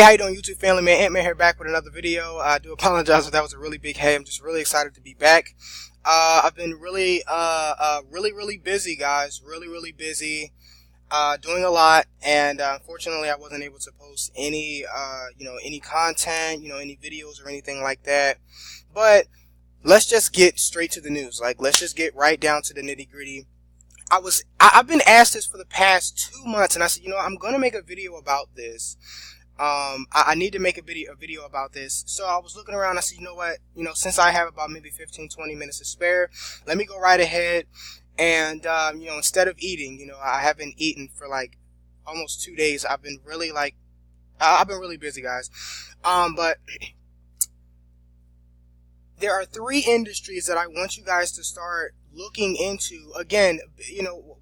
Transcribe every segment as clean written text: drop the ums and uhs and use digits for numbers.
Hey, how you doing, YouTube family? Man, Ant-Man here, back with another video. I do apologize if that was a really big hey. I'm just really excited to be back. I've been really busy, guys. Really busy. Doing a lot, and unfortunately, I wasn't able to post any, any content, any videos or anything like that. But let's just get straight to the news. Like, let's just get right down to the nitty-gritty. I've been asked this for the past 2 months, and I said, I'm gonna make a video about this. I need to make a video about this. So I was looking around. I said, you know what? Since I have about maybe 15-20 minutes to spare, let me go right ahead. And, instead of eating, I haven't eaten for like almost 2 days. I've been really busy, guys. But there are 3 industries that I want you guys to start looking into. Again,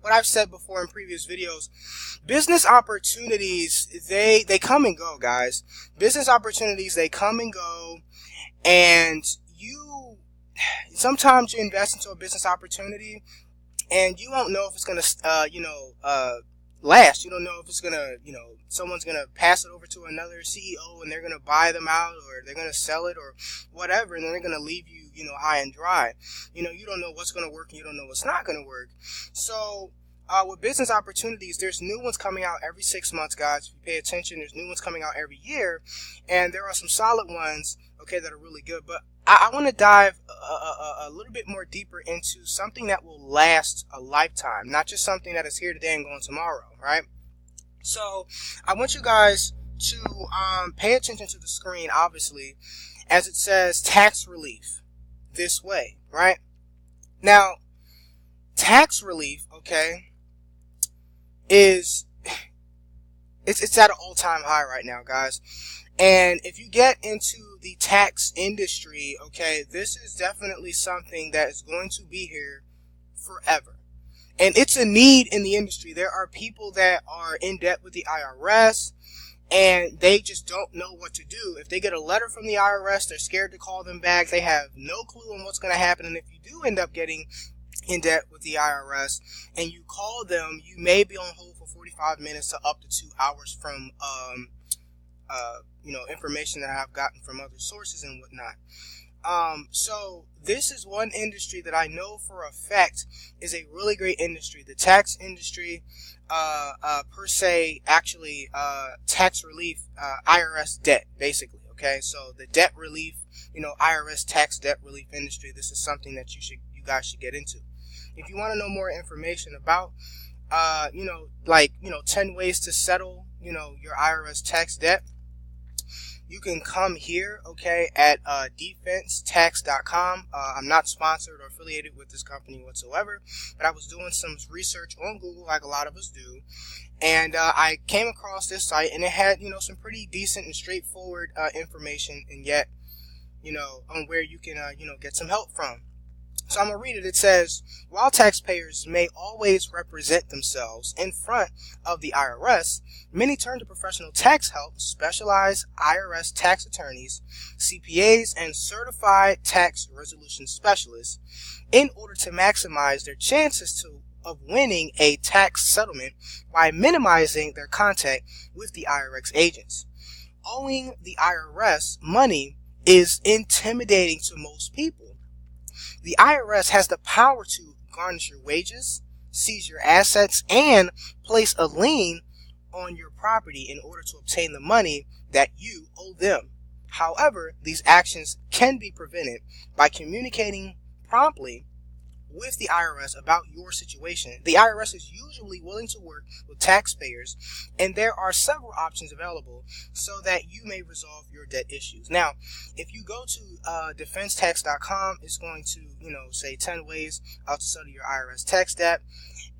what I've said before in previous videos, business opportunities, they come and go, guys. Business opportunities, they come and go, and sometimes you invest into a business opportunity and you won't know if it's going to, last. You don't know if it's going to, someone's going to pass it over to another CEO and they're going to buy them out, or they're going to sell it or whatever, and then they're going to leave you, high and dry. You don't know what's going to work and you don't know what's not going to work. So, with business opportunities, there's new ones coming out every 6 months, guys. If you pay attention, there's new ones coming out every year, and there are some solid ones, okay, that are really good. But I want to dive a little bit more deeper into something that will last a lifetime, not just something that is here today and gone tomorrow, right? So I want you guys to pay attention to the screen, obviously, as it says tax relief this way, right? Now, tax relief, okay, it's at an all-time high right now, guys. And if you get into the tax industry, okay, this is definitely something that is going to be here forever. And it's a need in the industry. There are people that are in debt with the IRS, and they just don't know what to do. If they get a letter from the IRS, they're scared to call them back. They have no clue on what's going to happen. And if you do end up getting in debt with the IRS and you call them, you may be on hold for 45 minutes to up to 2 hours from information that I've gotten from other sources and whatnot. So this is one industry that I know for a fact is a really great industry. The tax industry, per se, actually, tax relief, IRS debt, basically. Okay, so the debt relief, IRS tax debt relief industry. This is something that you guys should get into. If you want to know more information about, 10 ways to settle, your IRS tax debt, you can come here, okay, at defensetax.com. I'm not sponsored or affiliated with this company whatsoever, but I was doing some research on Google, like a lot of us do, and I came across this site, and it had, some pretty decent and straightforward information, and yet, on where you can, get some help from. So I'm going to read it. It says, while taxpayers may always represent themselves in front of the IRS, many turn to professional tax help, specialized IRS tax attorneys, CPAs, and certified tax resolution specialists in order to maximize their chances of winning a tax settlement by minimizing their contact with the IRS agents. Owing the IRS money is intimidating to most people. The IRS has the power to garnish your wages, seize your assets, and place a lien on your property in order to obtain the money that you owe them. However, these actions can be prevented by communicating promptly with the IRS about your situation. The IRS is usually willing to work with taxpayers, and there are several options available so that you may resolve your debt issues. Now, if you go to defensetax.com, it's going to, say 10 ways how to settle your IRS tax debt.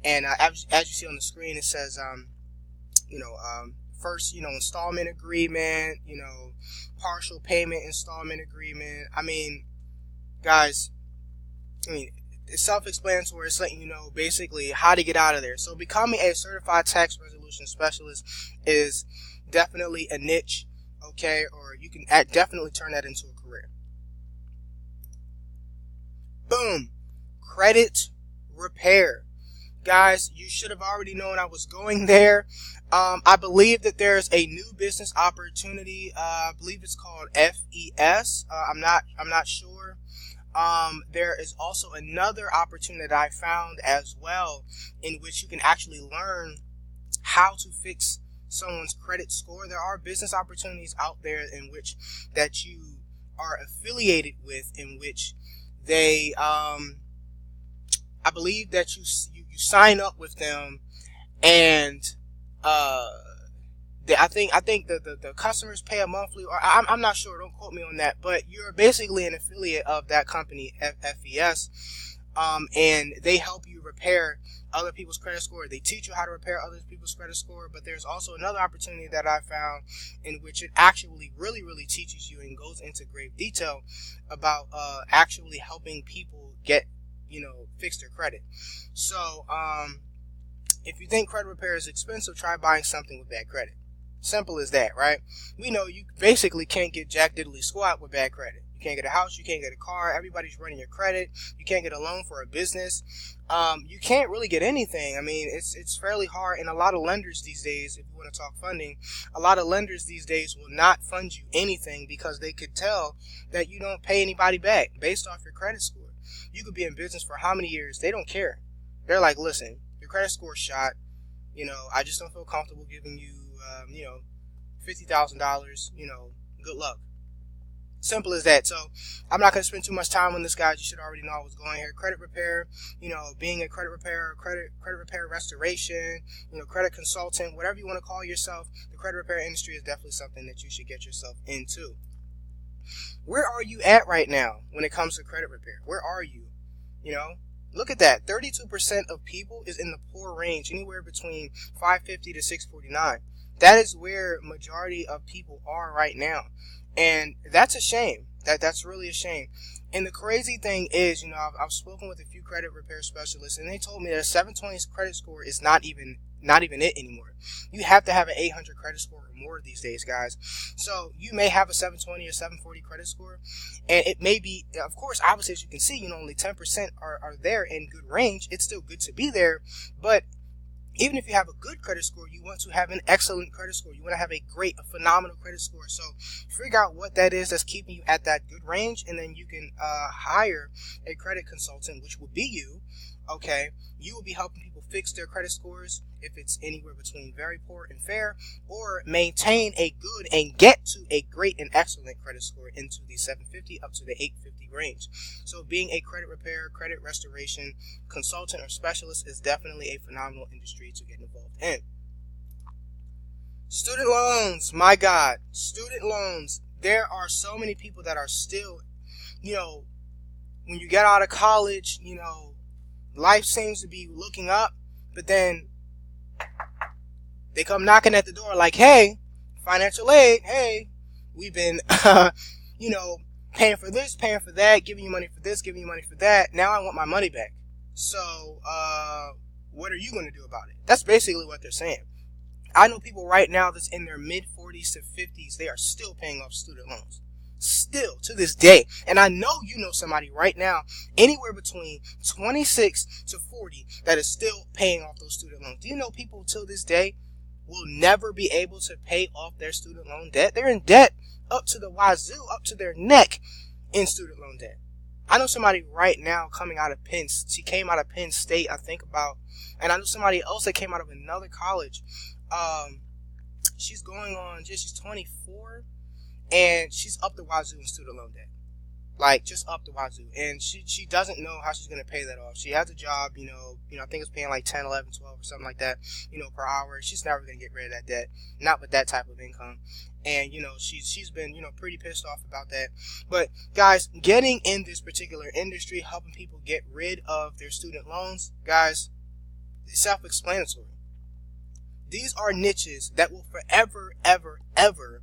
And as you see on the screen, it says, first, installment agreement, partial payment installment agreement. I mean, guys, it's self-explanatory. It's letting you know basically how to get out of there. So becoming a certified tax resolution specialist is definitely a niche, okay, or you can definitely turn that into a career. Boom. Credit repair. Guys, you should have already known I was going there. I believe that there's a new business opportunity. I believe it's called FES. I'm not sure. There is also another opportunity that I found as well, in which you can actually learn how to fix someone's credit score. There are business opportunities out there in which that you are affiliated with, in which they, I believe that you sign up with them, and I think the customers pay a monthly, or I'm not sure, don't quote me on that, but you're basically an affiliate of that company, FES, and they help you repair other people's credit score. They teach you how to repair other people's credit score. But there's also another opportunity that I found in which it actually really teaches you and goes into great detail about actually helping people get, fix their credit. So if you think credit repair is expensive, try buying something with bad credit. Simple as that, right? We know you basically can't get jack diddly squat with bad credit. You can't get a house, you can't get a car, everybody's running your credit, you can't get a loan for a business, you can't really get anything. I mean, it's fairly hard, and a lot of lenders these days, if you want to talk funding, a lot of lenders these days will not fund you anything because they could tell that you don't pay anybody back based off your credit score. You could be in business for how many years, they don't care. They're like, listen, your credit score's shot, I just don't feel comfortable giving you, $50,000, good luck. Simple as that. So I'm not going to spend too much time on this, guys. You should already know I was going here. Credit repair, being a credit repair, credit repair restoration, credit consultant, whatever you want to call yourself, the credit repair industry is definitely something that you should get yourself into. Where are you at right now when it comes to credit repair? Where are you? Look at that. 32% of people is in the poor range, anywhere between 550 to 649. That is where majority of people are right now. And that's a shame. That's really a shame. And the crazy thing is, I've spoken with a few credit repair specialists, and they told me that a 720 credit score is not even it anymore. You have to have an 800 credit score or more these days, guys. So you may have a 720 or 740 credit score, and it may be, of course, obviously, as you can see, only 10% are there in good range. It's still good to be there, but even if you have a good credit score, you want to have an excellent credit score. You want to have a phenomenal credit score. So figure out what that is that's keeping you at that good range, and then you can hire a credit consultant, which will be you. Okay, you will be helping people fix their credit scores if it's anywhere between very poor and fair, or maintain a good and get to a great and excellent credit score into the 750 up to the 850 range. So being a credit repair, credit restoration consultant or specialist is definitely a phenomenal industry to get involved in. Student loans, my God, student loans. There are so many people that are still, when you get out of college, life seems to be looking up, but then they come knocking at the door like, hey, financial aid, hey, we've been, paying for this, paying for that, giving you money for this, giving you money for that. Now I want my money back. So, what are you going to do about it? That's basically what they're saying. I know people right now that's in their mid 40s to 50s, they are still paying off student loans. Still to this day. And I know you know somebody right now anywhere between 26 to 40 that is still paying off those student loans. Do you know people till this day will never be able to pay off their student loan debt? They're in debt up to the wazoo, up to their neck in student loan debt. I know somebody right now coming out of she came out of Penn State, I think about, and I know somebody else that came out of another college. She's going on, she's 24. And she's up the wazoo in student loan debt. Like, just up the wazoo. And she doesn't know how she's going to pay that off. She has a job, I think it's paying like 10, 11, 12 or something like that, per hour. She's never going to get rid of that debt. Not with that type of income. And, she's been, pretty pissed off about that. But, guys, getting in this particular industry, helping people get rid of their student loans, guys, it's self-explanatory. These are niches that will forever, ever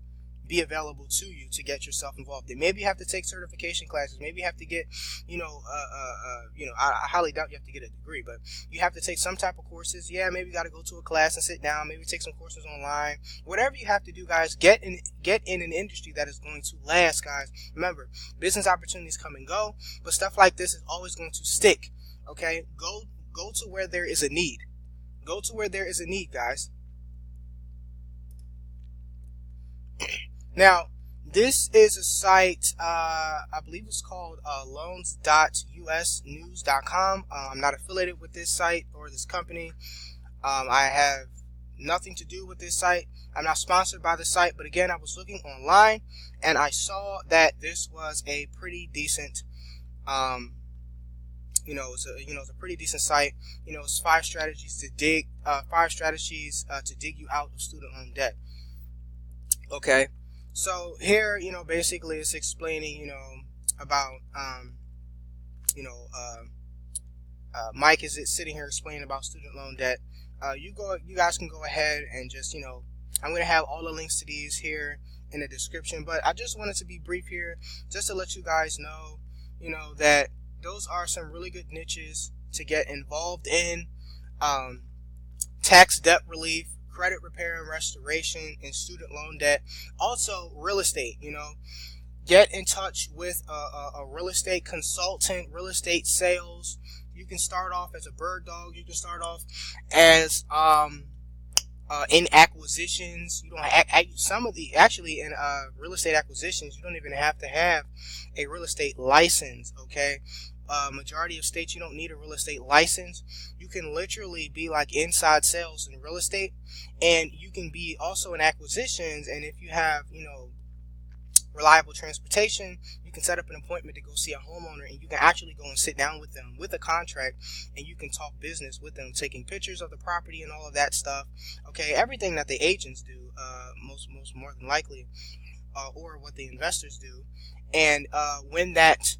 be available to you to get yourself involved in. Maybe you have to take certification classes. Maybe you have to get, I highly doubt you have to get a degree, but you have to take some type of courses. Yeah, maybe you got to go to a class and sit down. Maybe take some courses online. Whatever you have to do, guys, get in an industry that is going to last, guys. Remember, business opportunities come and go, but stuff like this is always going to stick. Okay, go go to where there is a need. Go to where there is a need, guys. Now, this is a site, I believe it's called loans.usnews.com. I'm not affiliated with this site or this company. I have nothing to do with this site. I'm not sponsored by the site, but again, I was looking online and I saw that this was a pretty decent, it's a pretty decent site. It's 5 strategies to dig you out of student loan debt. Okay. So here, basically it's explaining, about, Mike is sitting here explaining about student loan debt. You guys can go ahead and just, I'm going to have all the links to these here in the description, but I just wanted to be brief here just to let you guys know, that those are some really good niches to get involved in. Tax debt relief, credit repair and restoration, and student loan debt. Also, real estate, get in touch with a real estate consultant, real estate sales. You can start off as a bird dog. You can start off as in acquisitions. You don't in real estate acquisitions, you don't even have to have a real estate license. Okay. Majority of states, you don't need a real estate license. You can literally be like inside sales in real estate, and you can be also in acquisitions. And if you have, reliable transportation, you can set up an appointment to go see a homeowner, and you can actually go and sit down with them with a contract, and you can talk business with them, taking pictures of the property and all of that stuff. Okay, everything that the agents do, most more than likely, or what the investors do. And when that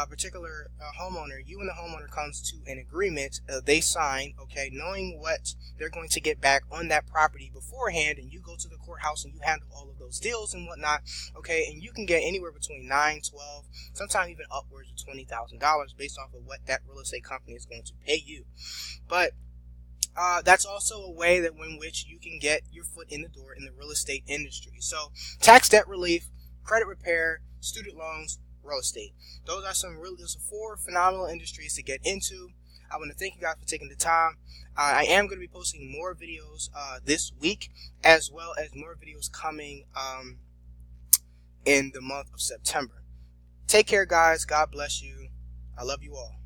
particular homeowner, you and the homeowner comes to an agreement, they sign, okay, knowing what they're going to get back on that property beforehand, and you go to the courthouse and you handle all of those deals and whatnot, okay, and you can get anywhere between $9, $12, sometimes even upwards of $20,000 based off of what that real estate company is going to pay you. But that's also a way that in which you can get your foot in the door in the real estate industry. So tax debt relief, credit repair, student loans, real estate. Those are 4 phenomenal industries to get into. I want to thank you guys for taking the time. I am going to be posting more videos this week, as well as more videos coming in the month of September. Take care, guys. God bless you. I love you all.